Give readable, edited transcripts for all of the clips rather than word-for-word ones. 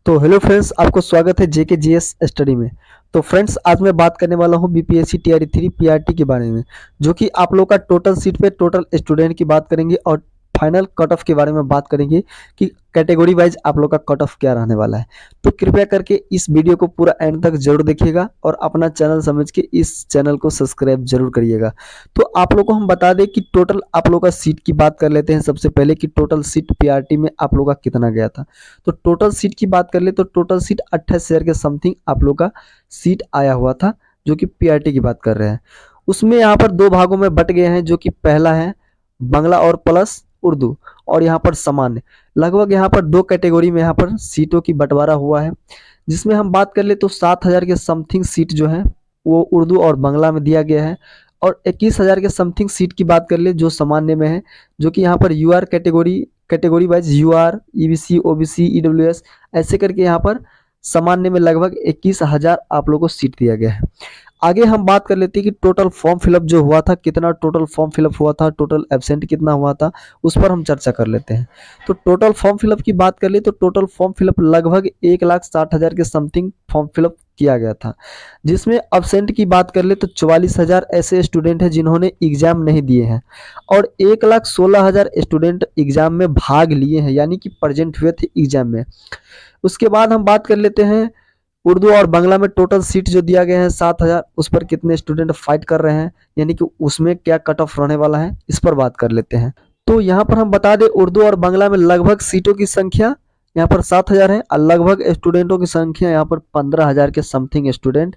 तो hello friends, आपको स्वागत है जेके जीएस स्टडी में। तो फ्रेंड्स, आज मैं बात करने वाला हूँ बीपीएससी टीआरई 3 पीआरटी के बारे में, जो कि आप लोग का टोटल सीट पे टोटल स्टूडेंट की बात करेंगे और फाइनल कट ऑफ के बारे में बात करेंगे कि कैटेगरी वाइज आप लोग का कट ऑफ क्या रहने वाला है। तो कृपया करके इस वीडियो को पूरा एंड तक जरूर देखिएगा और अपना चैनल समझ के इस चैनल को सब्सक्राइब जरूर करिएगा। तो आप लोग को हम बता दें कि टोटल आप लोग का सीट की बात कर लेते हैं सबसे पहले कि टोटल सीट पीआरटी में आप लोग का कितना गया था। तो टोटल सीट की बात कर ले तो टोटल सीट 28,000 के समथिंग आप लोग का सीट आया हुआ था, जो कि पीआरटी की बात कर रहे हैं। उसमें यहाँ पर दो भागों में बट गए हैं, जो कि पहला है बांग्ला और प्लस उर्दू, और यहाँ पर सामान्य। लगभग यहाँ पर दो कैटेगरी में यहाँ पर सीटों की बंटवारा हुआ है, जिसमें हम बात कर ले तो 7,000 के समथिंग सीट जो है वो उर्दू और बांग्ला में दिया गया है, और 21,000 के समथिंग सीट की बात कर ले जो सामान्य में है, जो कि यहाँ पर UR category wise UR, EBC, OBC, EWS ऐसे करके यहाँ पर सामान्य में लगभग 21,000 आप लोगों को सीट दिया गया है। आगे हम बात कर लेते हैं कि टोटल फॉर्म फिलअप जो हुआ था, कितना टोटल फॉर्म फिलअप हुआ था, टोटल एब्सेंट कितना हुआ था, उस पर हम चर्चा कर लेते हैं। तो टोटल फॉर्म फिलअप की बात कर ले तो टोटल फॉर्म फिलअप लगभग 1,60,000 के समथिंग फॉर्म फिलअप किया गया था, जिसमें अब्सेंट की बात कर ले तो 44,000 ऐसे स्टूडेंट हैं जिन्होंने एग्जाम नहीं दिए हैं, और 1,16,000 स्टूडेंट एग्जाम में भाग लिए हैं, यानी कि प्रेजेंट हुए थे एग्जाम में। उसके बाद हम बात कर लेते हैं उर्दू और बांग्ला में टोटल सीट जो दिया गया है 7,000, उस पर कितने स्टूडेंट फाइट कर रहे हैं, यानी कि उसमें क्या कट ऑफ रहने वाला है, इस पर बात कर लेते हैं। तो यहाँ पर हम बता दें उर्दू और बांग्ला में लगभग सीटों की संख्या यहाँ पर 7,000 है, और लगभग स्टूडेंटों की संख्या यहाँ पर 15,000 के समथिंग स्टूडेंट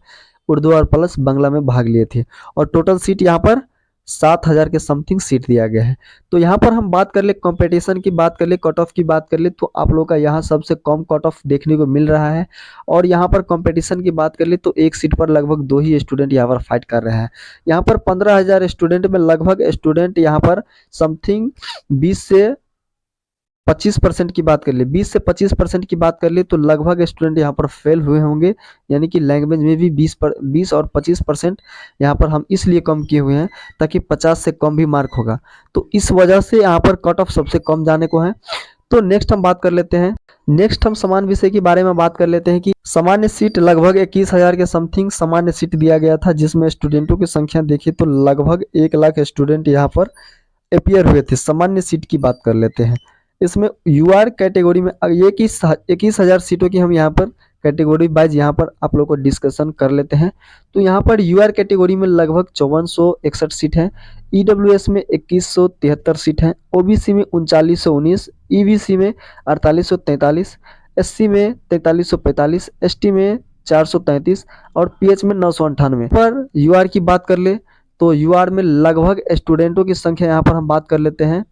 उर्दू और प्लस बांग्ला में भाग लिए थे, और टोटल सीट यहाँ पर 7,000 के समथिंग सीट दिया गया है। तो यहाँ पर हम बात कर ले कंपटीशन की बात कर ले, कट ऑफ की बात कर ले, तो आप लोग का यहाँ सबसे कम कट ऑफ देखने को मिल रहा है। और यहाँ पर कंपटीशन की बात कर ले तो एक सीट पर लगभग दो ही स्टूडेंट यहाँ पर फाइट कर रहे हैं। यहाँ पर 15,000 स्टूडेंट में लगभग स्टूडेंट यहाँ पर समथिंग 20 से 25% की बात कर ले, 20 से 25% की बात कर ले तो लगभग स्टूडेंट यहाँ पर फेल हुए होंगे, यानी कि लैंग्वेज में भी 20 और 25% यहाँ पर हम इसलिए कम किए हुए हैं ताकि 50 से कम भी मार्क होगा, तो इस वजह से यहाँ पर कट ऑफ सबसे कम जाने को है। तो नेक्स्ट हम बात कर लेते हैं, नेक्स्ट हम समान विषय के बारे में बात कर लेते हैं कि सामान्य सीट लगभग 21,000 के समथिंग सामान्य सीट दिया गया था, जिसमें स्टूडेंटों की संख्या देखिए तो लगभग 1,00,000 स्टूडेंट यहाँ पर अपियर हुए थे। सामान्य सीट की बात कर लेते हैं, इसमें यूआर कैटेगरी में 21,000 सीटों की हम यहाँ पर कैटेगरी वाइज यहाँ पर आप लोग को डिस्कशन कर लेते हैं। तो यहाँ पर यूआर कैटेगरी में लगभग 5461 सीट है, ईडब्ल्यूएस में 2173 सीट है, ओबीसी में 3919, ईबीसी में 4843, एससी में 4345, एसटी में 433 और पीएच में 998। पर यूआर की बात कर ले तो यूआर में लगभग स्टूडेंटों की संख्या यहाँ पर हम बात कर लेते हैं,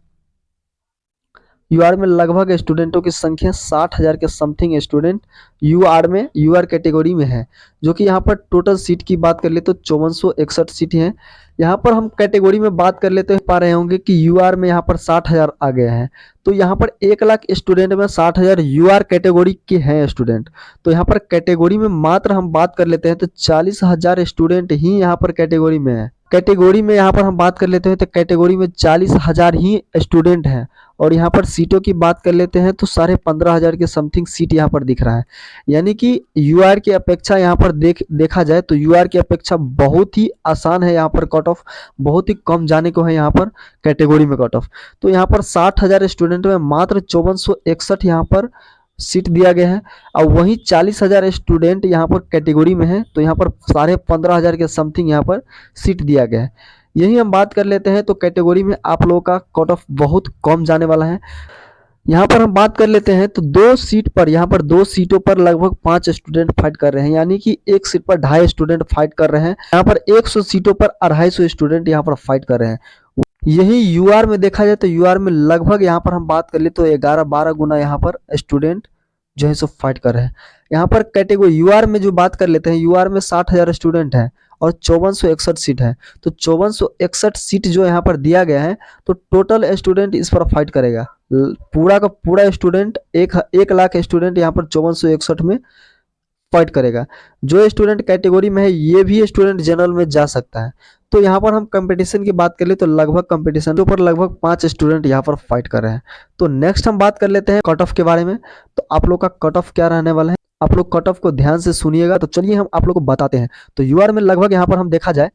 यूआर में लगभग स्टूडेंटों की संख्या 60,000 के समथिंग स्टूडेंट यूआर कैटेगरी में है, जो कि यहाँ पर टोटल सीट की बात कर ले तो 5461 सीट हैं। यहाँ पर हम कैटेगरी में बात कर लेते पा रहे होंगे कि यूआर में यहाँ पर 60,000 आ गए हैं, तो यहाँ पर 1,00,000 स्टूडेंट में 60,000 यूआर कैटेगरी के हैं स्टूडेंट। तो यहाँ पर कैटेगरी में मात्र हम बात कर लेते हैं तो 40,000 स्टूडेंट ही यहाँ पर कैटेगरी में है। कैटेगरी में यहाँ पर हम बात कर लेते हैं तो कैटेगरी में 40,000 ही स्टूडेंट हैं, और यहाँ पर सीटों की बात कर लेते हैं तो 15,500 के समथिंग सीट यहाँ पर दिख रहा है, यानी कि यूआर की अपेक्षा यहाँ पर देखा जाए तो यूआर की अपेक्षा बहुत ही आसान है, यहाँ पर कट ऑफ बहुत ही कम जाने को है यहाँ पर कैटेगरी में कट ऑफ। तो यहाँ पर 60,000 स्टूडेंट में मात्र 5461 यहाँ पर सीट दिया गया है, और वहीं 40,000 स्टूडेंट यहाँ पर कैटेगरी में है, तो यहाँ पर 15,500 के समथिंग यहाँ पर सीट दिया गया है। यही हम बात कर लेते हैं तो कैटेगरी में आप लोगों का कट ऑफ बहुत कम जाने वाला है। यहाँ पर हम बात कर लेते हैं तो दो सीट पर यहाँ पर दो सीटों पर लगभग 5 स्टूडेंट फाइट कर रहे हैं, यानी कि एक सीट पर 250 स्टूडेंट फाइट कर रहे हैं। यहाँ पर 100 सीटों पर 250 स्टूडेंट यहाँ पर फाइट कर रहे हैं। यही यूआर में देखा जाए तो यूआर में लगभग यहाँ पर हम बात कर ले तो 11-12 गुना यहाँ पर स्टूडेंट जो है सो फाइट कर रहे हैं। यहाँ पर कैटेगरी यूआर में जो बात कर लेते हैं, यूआर में 60,000 स्टूडेंट हैं और 5461 सीट है, तो 5461 सीट जो यहाँ पर दिया गया है, तो टोटल स्टूडेंट इस पर फाइट करेगा। पूरा का पूरा स्टूडेंट 1,00,000 स्टूडेंट यहाँ पर 5461 में फाइट करेगा। जो स्टूडेंट कैटेगरी में है ये भी स्टूडेंट जनरल में जा सकता है। तो यहाँ पर हम कंपटीशन की बात कर ले तो लगभग कंपटीशन के ऊपर लगभग 5 स्टूडेंट यहाँ पर फाइट कर रहे हैं। तो नेक्स्ट हम बात कर लेते हैं कट ऑफ के बारे में। तो आप लोग का कट ऑफ क्या रहने वाला है, आप लोग कट ऑफ को ध्यान से सुनिएगा। तो चलिए हम आप लोग को बताते हैं। तो यूआर में लगभग यहाँ पर हम देखा जाए,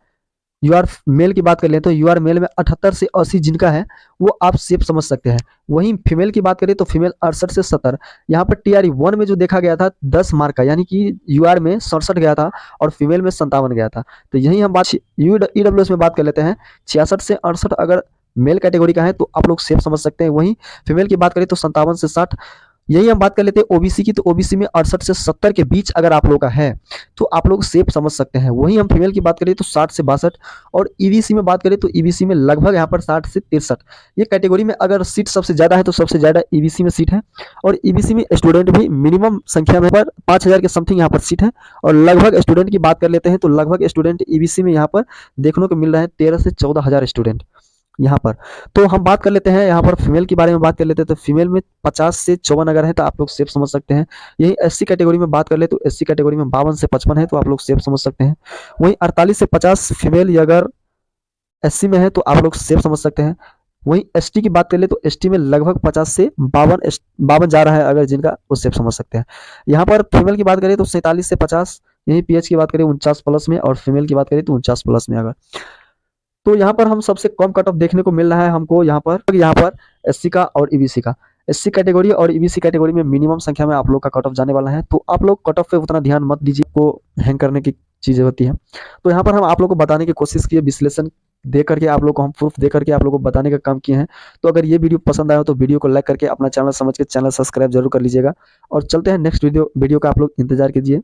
यूआर मेल की बात कर लें तो यूआर मेल में 78 से 80 जिनका है वो आप सेफ समझ सकते हैं। वहीं फीमेल की बात करें तो फीमेल 68 से 70। यहाँ पर टीआरई 1 में जो देखा गया था 10 मार्क का, यानी कि यूआर में 67 गया था और फीमेल में 57 गया था। तो यही हम बात ईडब्ल्यूएस में बात कर लेते हैं। 66 से 68 अगर मेल कैटेगरी का है तो आप लोग सेफ समझ सकते हैं। वहीं फीमेल की बात करें तो 57 से 60। यही हम बात कर लेते हैं ओबीसी की, तो ओबीसी में 68 से 70 के बीच अगर आप लोग का है तो आप लोग सेफ समझ सकते हैं। वहीं हम फीमेल की बात करें तो 60 से 62 और ईबीसी में बात करें तो ईबीसी में लगभग यहाँ पर 60 से 63। ये कैटेगरी में अगर सीट सबसे ज़्यादा है तो सबसे ज़्यादा ईबीसी में सीट है और ईबीसी में स्टूडेंट भी मिनिमम संख्या में पर 5000 के समथिंग यहाँ पर सीट है। और लगभग स्टूडेंट की बात कर लेते हैं तो लगभग स्टूडेंट ईबीसी में यहाँ पर देखने को मिल रहा है 13 से 14 हज़ार स्टूडेंट यहाँ पर। तो हम बात कर लेते हैं यहाँ पर फीमेल के बारे में बात कर लेते हैं। तो फीमेल में 50 से 54 अगर है तो आप लोग सेफ समझ सकते हैं। यही एससी कैटेगरी में बात कर ले तो एससी कैटेगरी में 52 से 55 है तो आप लोग सेफ समझ सकते हैं। वहीं 48 से 50 फीमेल अगर एससी में है तो आप लोग सेफ समझ सकते हैं। वहीं एसटी की बात कर ले तो एसटी में लगभग 50 से 52 जा रहा है अगर जिनका, वो सेफ समझ सकते हैं। यहाँ पर फीमेल की बात करें तो 47 से 50। यही पीएच की बात करें 49 प्लस में और फीमेल की बात करें तो 49 प्लस में अगर। तो यहाँ पर हम सबसे कम कट ऑफ देखने को मिल रहा है हमको यहाँ पर एससी का और ईबीसी का। एससी कैटेगरी और ईबीसी कैटेगरी में मिनिमम संख्या में आप लोग का कट ऑफ जाने वाला है। तो आप लोग कट ऑफ पे उतना ध्यान मत दीजिए, को हैंग करने की चीजें होती है। तो यहाँ पर हम आप लोग को बताने की कोशिश किए, विश्लेषण दे करके आप लोग को हम प्रूफ दे करके आप लोग को बताने का काम किए हैं। तो अगर ये वीडियो पसंद आया हो तो वीडियो को लाइक करके अपना चैनल समझ के चैनल सब्सक्राइब जरूर कर लीजिएगा। और चलते हैं नेक्स्ट वीडियो का आप लोग इंतजार कीजिए।